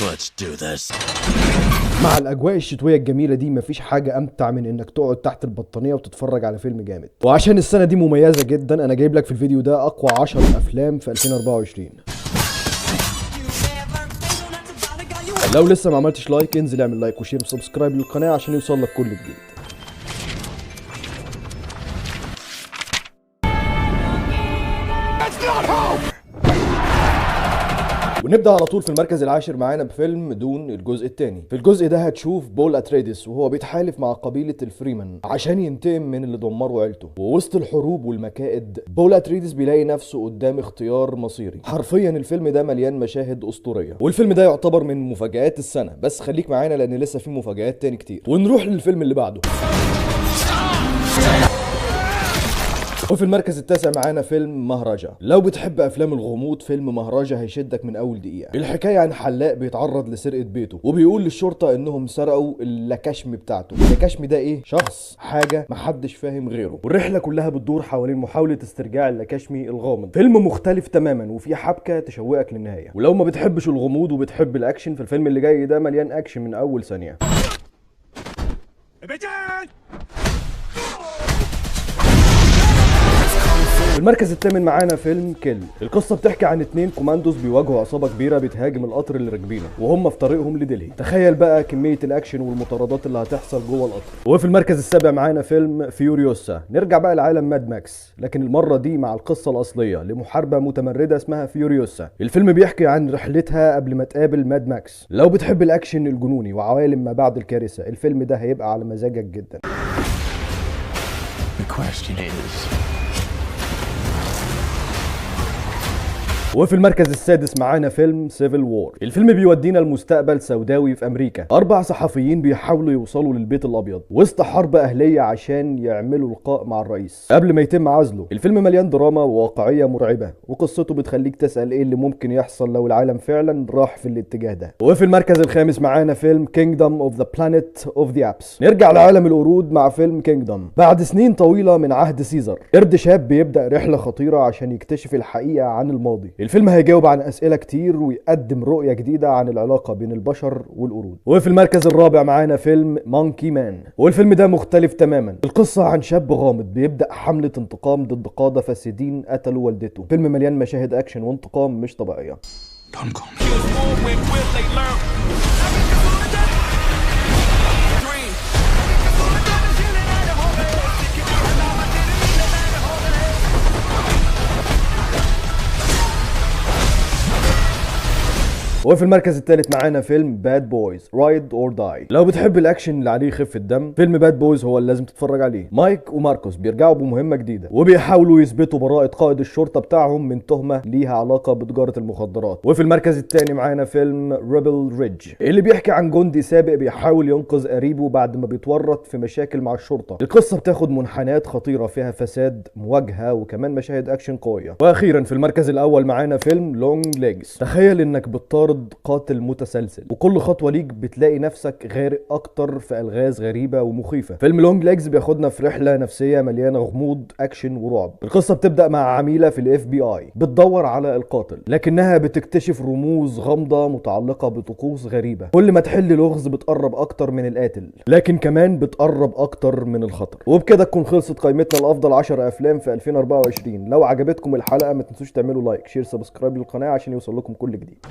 Let's do this. مع الاجواء الشتويه الجميله دي مفيش حاجه امتع من انك تقعد تحت البطانيه وتتفرج على فيلم جامد. وعشان السنه دي مميزه جدا انا جايب لك في الفيديو ده اقوى 10 افلام في 2024. لو لسه ما عملتش لايك انزل اعمل لايك وشير وسبسكرايب للقناه عشان يوصل لك كل جديد. ونبدا على طول في المركز العاشر معانا بفيلم دون الجزء الثاني. في الجزء ده هتشوف بول اتريديس وهو بيتحالف مع قبيله الفريمان عشان ينتقم من اللي دمروا عيلته. ووسط الحروب والمكائد بول اتريديس بيلاقي نفسه قدام اختيار مصيري. حرفيا الفيلم ده مليان مشاهد اسطوريه، والفيلم ده يعتبر من مفاجآت السنه، بس خليك معانا لان لسه في مفاجآت تاني كتير. ونروح للفيلم اللي بعده. وفي المركز التاسع معانا فيلم مهرجة. لو بتحب افلام الغموض فيلم مهرجة هيشدك من اول دقيقة. الحكاية عن حلاق بيتعرض لسرقة بيته وبيقول للشرطة انهم سرقوا اللكشم بتاعته. اللكشم ده ايه؟ شخص، حاجة محدش فاهم غيره. والرحلة كلها بتدور حوالين محاولة استرجاع اللكشمي الغامض. فيلم مختلف تماما وفيه حبكة تشوقك للنهاية. ولو ما بتحبش الغموض وبتحب الاكشن فالفيلم اللي جاي ده مليان اكشن من اول ثانية. في المركز الثامن معانا فيلم كيل. القصه بتحكي عن 2 كوماندوز بيواجهوا عصابه كبيره بتهاجم القطر اللي راكبينه وهم في طريقهم لدلهي. تخيل بقى كميه الاكشن والمطاردات اللي هتحصل جوه القطر. وفي المركز السابع معانا فيلم فيوريوسا. نرجع بقى لعالم ماد ماكس لكن المره دي مع القصه الاصليه لمحاربه متمرده اسمها فيوريوسا. الفيلم بيحكي عن رحلتها قبل ما تقابل ماد ماكس. لو بتحب الاكشن الجنوني وعوالم ما بعد الكارثه الفيلم ده هيبقى على مزاجك جدا. The question is... وفي المركز السادس معانا فيلم سيفل وور. الفيلم بيودينا لمستقبل سوداوي في امريكا. 4 صحفيين بيحاولوا يوصلوا للبيت الابيض وسط حرب اهليه عشان يعملوا لقاء مع الرئيس قبل ما يتم عزله. الفيلم مليان دراما وواقعيه مرعبه وقصته بتخليك تسال ايه اللي ممكن يحصل لو العالم فعلا راح في الاتجاه ده. وفي المركز الخامس معانا فيلم كينجدم اوف ذا بلانيت اوف ذا ابس. نرجع لعالم القرود مع فيلم كينجدم. بعد سنين طويله من عهد سيزر قرد شاب بيبدا رحله خطيره عشان يكتشف الحقيقه عن الماضي. الفيلم هيجاوب عن اسئله كتير ويقدم رؤيه جديده عن العلاقه بين البشر والقرود. وفي المركز الرابع معانا فيلم مونكي مان. والفيلم ده مختلف تماما. القصه عن شاب غامض بيبدا حمله انتقام ضد قاده فاسدين قتلوا والدته. فيلم مليان مشاهد اكشن وانتقام مش طبيعيه. وفي المركز الثالث معانا فيلم باد بويز رايد اور داي. لو بتحب الاكشن اللي عليه خفه دم فيلم باد بويز هو اللي لازم تتفرج عليه. مايك وماركوس بيرجعوا بمهمه جديده وبيحاولوا يثبتوا براءه قائد الشرطه بتاعهم من تهمه ليها علاقه بتجاره المخدرات. وفي المركز الثاني معانا فيلم ريبل ريدج اللي بيحكي عن جندي سابق بيحاول ينقذ قريبه بعد ما بيتورط في مشاكل مع الشرطه. القصه بتاخد منحنيات خطيره فيها فساد، مواجهه، وكمان مشاهد اكشن قويه. واخيرا في المركز الاول معانا فيلم لونج ليجز. تخيل انك بتطارد قاتل متسلسل وكل خطوه ليك بتلاقي نفسك غارق اكتر في الغاز غريبه ومخيفه. فيلم لونج ليجز بياخدنا في رحله نفسيه مليانه غموض، اكشن، ورعب. القصه بتبدا مع عميله في الاف بي اي بتدور على القاتل لكنها بتكتشف رموز غامضه متعلقه بطقوس غريبه. كل ما تحل لغز بتقرب اكتر من القاتل لكن كمان بتقرب اكتر من الخطر. وبكده تكون خلصت قائمتنا لافضل 10 افلام في 2024. لو عجبتكم الحلقه ما تنسوش تعملوا لايك، شير، سبسكرايب للقناه عشان يوصل لكم كل جديد.